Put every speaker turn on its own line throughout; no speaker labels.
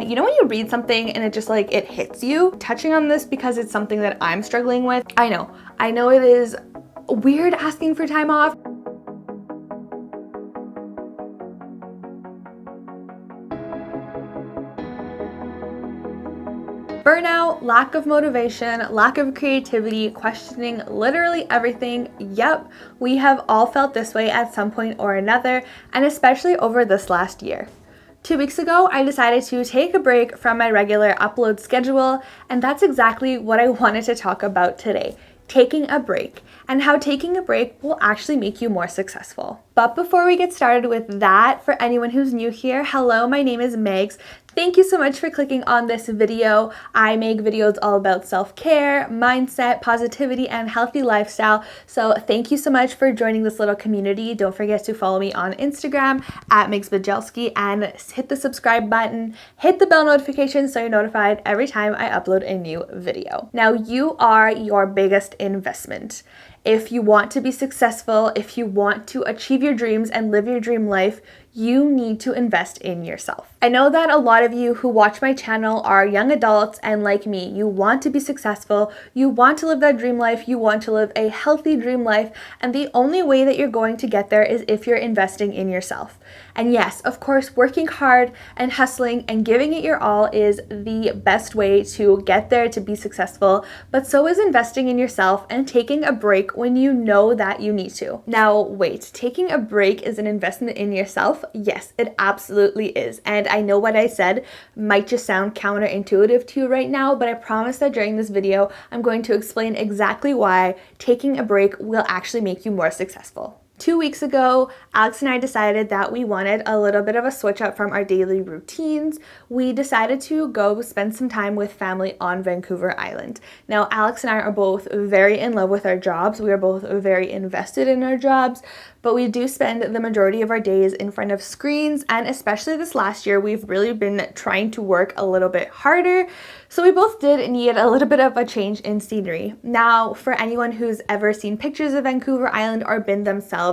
You know when you read something and it just like, it hits you? Touching on this because it's something that I'm struggling with. I know it is weird asking for time off. Burnout, lack of motivation, lack of creativity, questioning literally everything. Yep, we have all felt this way at some point or another, and especially over this last year. 2 weeks ago, I decided to take a break from my regular upload schedule, and that's exactly what I wanted to talk about today. Taking a break, and how taking a break will actually make you more successful. But before we get started with that, for anyone who's new here, hello, my name is Megs. Thank you so much for clicking on this video. I make videos all about self-care, mindset, positivity, and healthy lifestyle. So thank you so much for joining this little community. Don't forget to follow me on Instagram at Bujalski and hit the subscribe button, hit the bell notification so you're notified every time I upload a new video. Now, you are your biggest investment. If you want to be successful, if you want to achieve your dreams and live your dream life, you need to invest in yourself. I know that a lot of you who watch my channel are young adults, and like me, you want to be successful, you want to live that dream life, you want to live a healthy dream life, and the only way that you're going to get there is if you're investing in yourself. And yes, of course, working hard and hustling and giving it your all is the best way to get there, to be successful, but so is investing in yourself and taking a break when you know that you need to. Now, wait, taking a break is an investment in yourself? Yes, it absolutely is. And I know what I said might just sound counterintuitive to you right now, but I promise that during this video, I'm going to explain exactly why taking a break will actually make you more successful. 2 weeks ago, Alex and I decided that we wanted a little bit of a switch up from our daily routines. We decided to go spend some time with family on Vancouver Island. Now, Alex and I are both very in love with our jobs. We are both very invested in our jobs, but we do spend the majority of our days in front of screens, and especially this last year, we've really been trying to work a little bit harder. So we both did need a little bit of a change in scenery. Now, for anyone who's ever seen pictures of Vancouver Island or been themselves,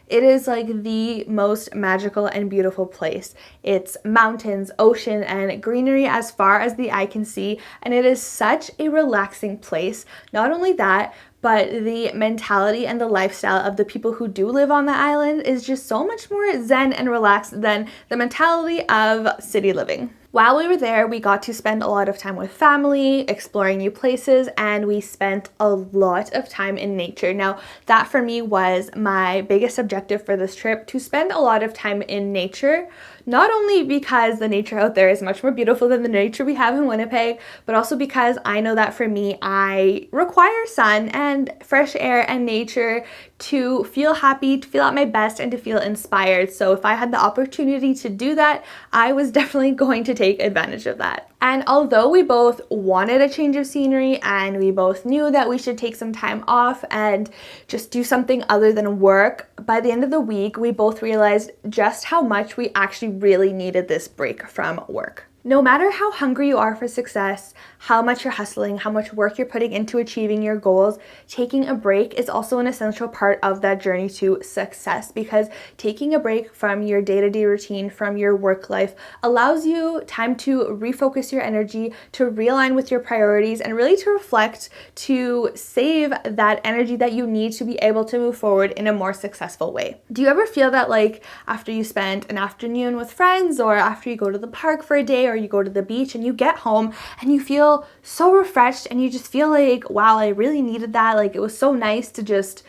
it is like the most magical and beautiful place. It's mountains, ocean, and greenery as far as the eye can see, and it is such a relaxing place. Not only that, but the mentality and the lifestyle of the people who do live on the island is just so much more zen and relaxed than the mentality of city living. While we were there, we got to spend a lot of time with family, exploring new places, and we spent a lot of time in nature. Now, that for me was my biggest objective for this trip, to spend a lot of time in nature, not only because the nature out there is much more beautiful than the nature we have in Winnipeg, but also because I know that for me, I require sun and fresh air and nature to feel happy, to feel at my best, and to feel inspired. So if I had the opportunity to do that, I was definitely going to take advantage of that. And although we both wanted a change of scenery and we both knew that we should take some time off and just do something other than work, by the end of the week, we both realized just how much we actually really needed this break from work. No matter how hungry you are for success, how much you're hustling, how much work you're putting into achieving your goals, taking a break is also an essential part of that journey to success, because taking a break from your day-to-day routine, from your work life, allows you time to refocus your energy, to realign with your priorities, and really to reflect, to save that energy that you need to be able to move forward in a more successful way. Do you ever feel that, like, after you spend an afternoon with friends, or after you go to the park for a day, or you go to the beach and you get home and you feel so refreshed and you just feel like, wow, I really needed that. Like, it was so nice to just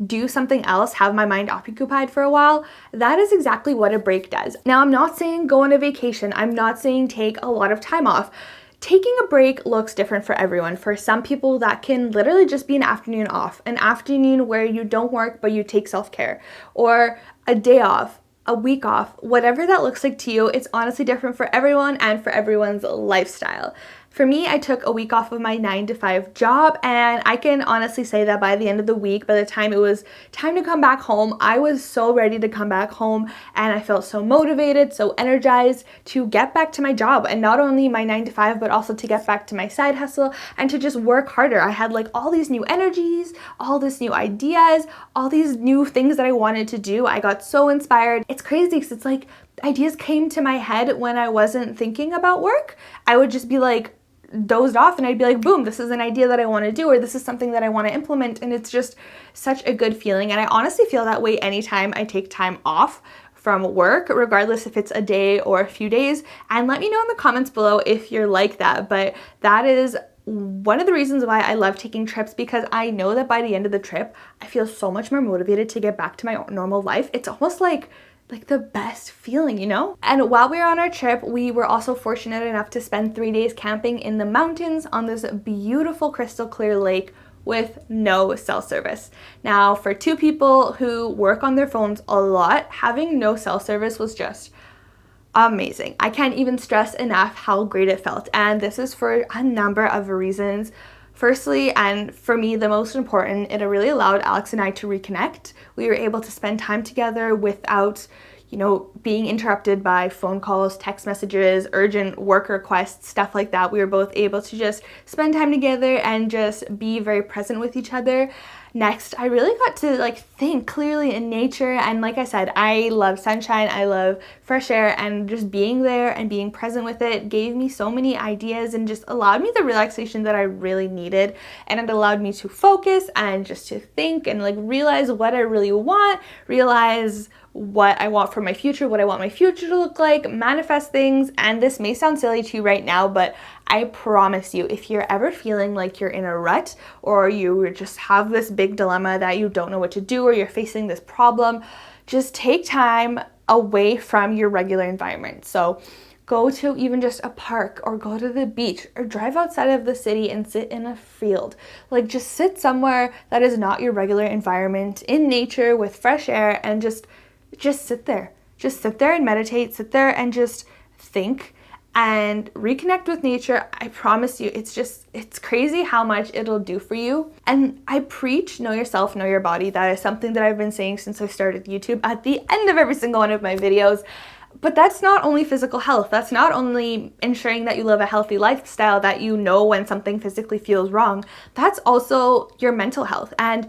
do something else, have my mind occupied for a while? That is exactly what a break does. Now, I'm not saying go on a vacation. I'm not saying take a lot of time off. Taking a break looks different for everyone. For some people, that can literally just be an afternoon off, an afternoon where you don't work but you take self-care, or a day off, a week off, whatever that looks like to you. It's honestly different for everyone and for everyone's lifestyle. For me, I took a week off of my 9-to-5 job, and I can honestly say that by the end of the week, by the time it was time to come back home, I was so ready to come back home, and I felt so motivated, so energized to get back to my job, and not only my 9-to-5, but also to get back to my side hustle and to just work harder. I had like all these new energies, all these new ideas, all these new things that I wanted to do. I got so inspired. It's crazy because it's like ideas came to my head when I wasn't thinking about work, I would just be like dozed off and I'd be like, boom, this is an idea that I want to do, or this is something that I want to implement. And it's just such a good feeling. And I honestly feel that way anytime I take time off from work, regardless if it's a day or a few days. And let me know in the comments below if you're like that. But that is one of the reasons why I love taking trips, because I know that by the end of the trip, I feel so much more motivated to get back to my normal life. It's almost like the best feeling, you know? And while we were on our trip, we were also fortunate enough to spend 3 days camping in the mountains on this beautiful crystal clear lake with no cell service. Now, for 2 people who work on their phones a lot, having no cell service was just amazing. I can't even stress enough how great it felt. And this is for a number of reasons. Firstly, and for me, the most important, it really allowed Alex and I to reconnect. We were able to spend time together without, being interrupted by phone calls, text messages, urgent work requests, stuff like that. We were both able to just spend time together and just be very present with each other. Next, I really got to think clearly in nature, and like I said, I love sunshine, I love fresh air, and just being there and being present with it gave me so many ideas and just allowed me the relaxation that I really needed. And it allowed me to focus and just to think and realize what I really want, realize what I want for my future, what I want my future to look like, manifest things. And this may sound silly to you right now, but I promise you, if you're ever feeling like you're in a rut, or you just have this big dilemma that you don't know what to do, or you're facing this problem, just take time away from your regular environment. So go to even just a park, or go to the beach, or drive outside of the city and sit in a field. Just sit somewhere that is not your regular environment, in nature with fresh air, and just sit there. Just sit there and meditate, sit there and just think and reconnect with nature. I promise you, it's crazy how much it'll do for you. And I preach know yourself, know your body. That is something that I've been saying since I started YouTube at the end of every single one of my videos. But that's not only physical health. That's not only ensuring that you live a healthy lifestyle, that you know when something physically feels wrong. That's also your mental health. And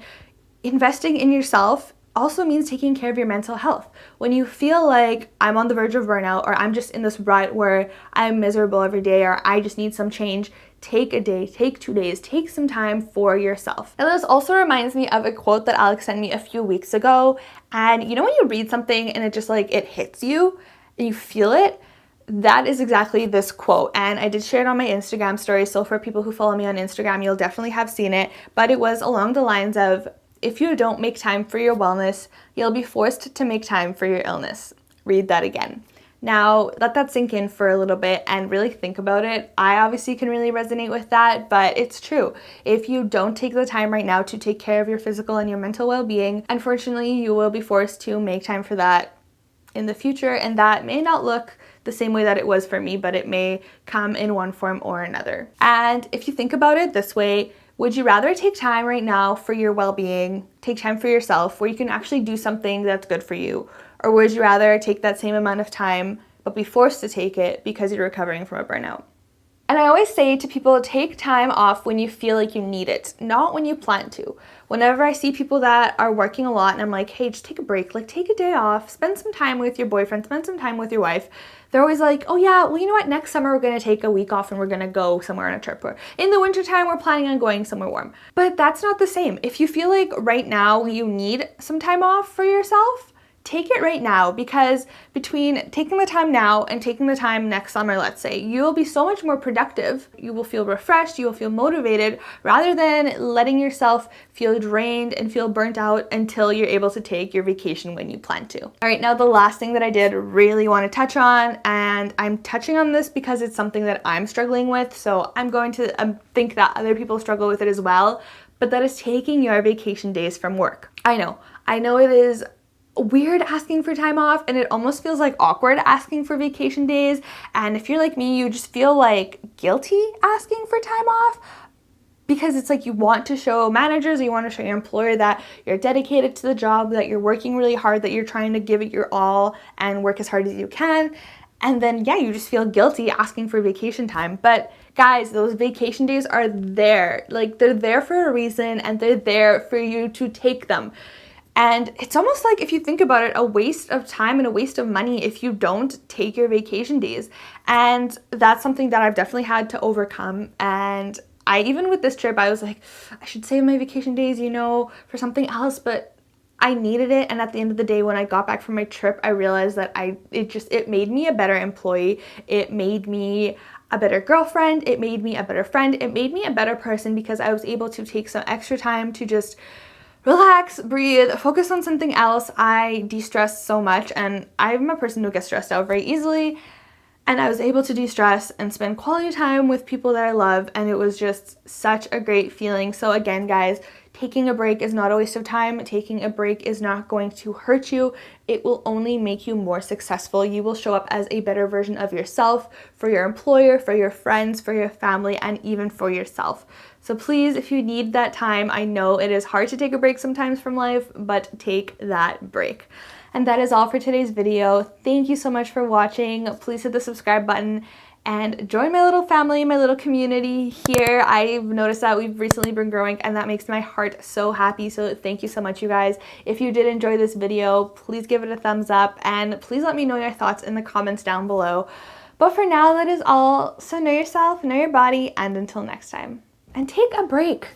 investing in yourself also means taking care of your mental health. When you feel like I'm on the verge of burnout, or I'm just in this rut where I'm miserable every day, or I just need some change, take a day, take 2 days, take some time for yourself. And this also reminds me of a quote that Alex sent me a few weeks ago. And when you read something and it just it hits you and you feel it, that is exactly this quote. And I did share it on my Instagram story. So for people who follow me on Instagram, you'll definitely have seen it. But it was along the lines of, if you don't make time for your wellness, you'll be forced to make time for your illness. Read that again. Now, let that sink in for a little bit and really think about it. I obviously can really resonate with that, but it's true. If you don't take the time right now to take care of your physical and your mental well-being, unfortunately, you will be forced to make time for that in the future, and that may not look the same way that it was for me, but it may come in one form or another. And if you think about it this way, would you rather take time right now for your well-being, take time for yourself where you can actually do something that's good for you? Or would you rather take that same amount of time but be forced to take it because you're recovering from a burnout? And I always say to people, take time off when you feel like you need it, not when you plan to. Whenever I see people that are working a lot and I'm like, hey, just take a break, take a day off, spend some time with your boyfriend, spend some time with your wife. They're always like, oh yeah, well, you know what, next summer we're gonna take a week off and we're gonna go somewhere on a trip. Or in the wintertime, we're planning on going somewhere warm. But that's not the same. If you feel like right now you need some time off for yourself, take it right now, because between taking the time now and taking the time next summer, let's say, you'll be so much more productive. You will feel refreshed, you will feel motivated, rather than letting yourself feel drained and feel burnt out until you're able to take your vacation when you plan to. All right, now the last thing that I did really want to touch on, and I'm touching on this because it's something that I'm struggling with, so I'm going to think that other people struggle with it as well, but that is taking your vacation days from work. I know it is weird asking for time off, and it almost feels awkward asking for vacation days. And if you're like me, you just feel guilty asking for time off, because it's you want to show managers, or you want to show your employer that you're dedicated to the job, that you're working really hard, that you're trying to give it your all and work as hard as you can. And then, you just feel guilty asking for vacation time. But guys, those vacation days are there. They're there for a reason, and they're there for you to take them. And it's almost like, if you think about it, a waste of time and a waste of money if you don't take your vacation days. And that's something that I've definitely had to overcome. And even with this trip, I was like, I should save my vacation days, for something else, but I needed it. And at the end of the day, when I got back from my trip, I realized that it made me a better employee. It made me a better girlfriend. It made me a better friend. It made me a better person, because I was able to take some extra time to just relax, breathe, focus on something else. I de-stress so much, and I'm a person who gets stressed out very easily, and I was able to de-stress and spend quality time with people that I love, and it was just such a great feeling. So again, guys, taking a break is not a waste of time. Taking a break is not going to hurt you. It will only make you more successful. You will show up as a better version of yourself, for your employer, for your friends, for your family, and even for yourself. So please, if you need that time, I know it is hard to take a break sometimes from life, but take that break. And that is all for today's video. Thank you so much for watching. Please hit the subscribe button and join my little family, my little community here. I've noticed that we've recently been growing, and that makes my heart so happy. So thank you so much, you guys. If you did enjoy this video, please give it a thumbs up, and please let me know your thoughts in the comments down below. But for now, that is all. So know yourself, know your body, and until next time. And take a break.